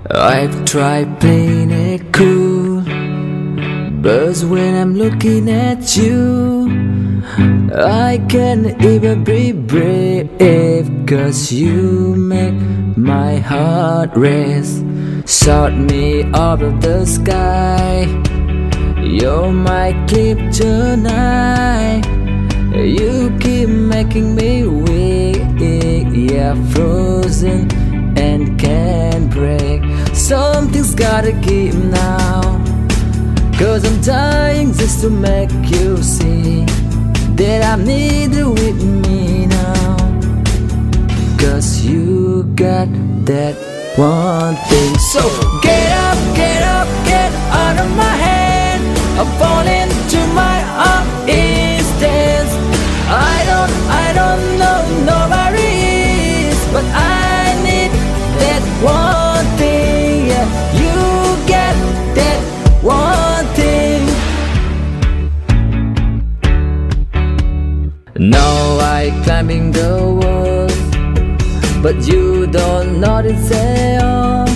I've tried playing it cool, but when I'm looking at you, I can't even be brave, 'cause you make my heart race. Shot me out of the sky, you're my kryptonite. You keep making me weak, yeah, frozen and can't break. Something's gotta give now, 'cause I'm dying just to make you see that I need you with me now. 'Cause you got that one thing. So get up, get up, get out of my hand. I'm falling to my arm instance. I don't know nobody is, but I need that one thing. Yeah, you get that one thing. Now I climbing the wall, but you don't notice it all,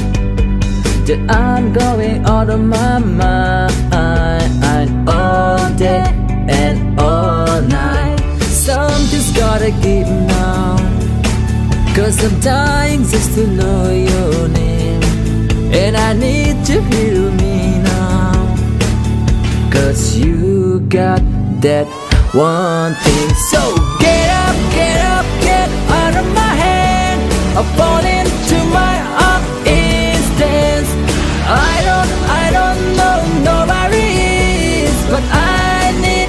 that I'm going out of my mind all day and all night. Something's gotta give now, 'cause I'm dying just to know your name, and I need to hear me now. 'Cause you got that one thing. So get up, get up, get out of my hand. I'm falling to my arm instance. I don't know nobody is, but I need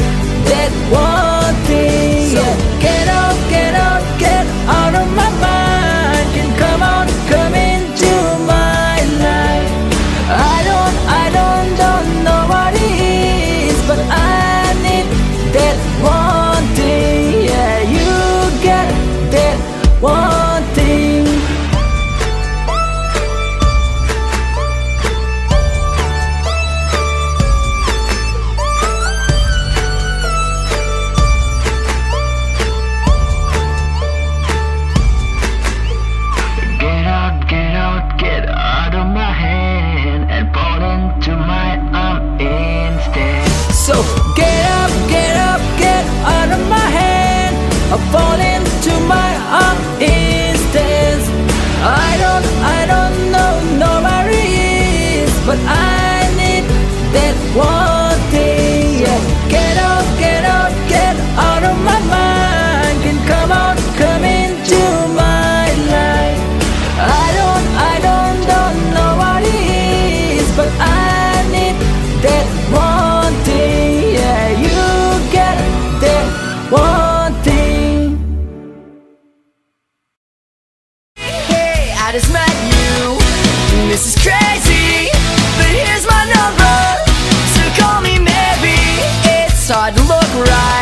that one thing. So get up, get up, get out of my mind, and come on, come into my life. I don't know nobody is, but I need that one thing. Yeah, you get that one thing. Get out, get out of my hand and fall into my arm instead. So get up, get up, get out of my hand. I'm falling to my arm instance. I don't know nobody is, but I need that one thing. Yeah, get up, get up, get out of my mind, and come on, come into my life. I don't know nobody is, but I need that one thing. Yeah, you get that one thing. Hey, I just met you. This is crazy, but here's my number, so call me maybe. It's hard to look right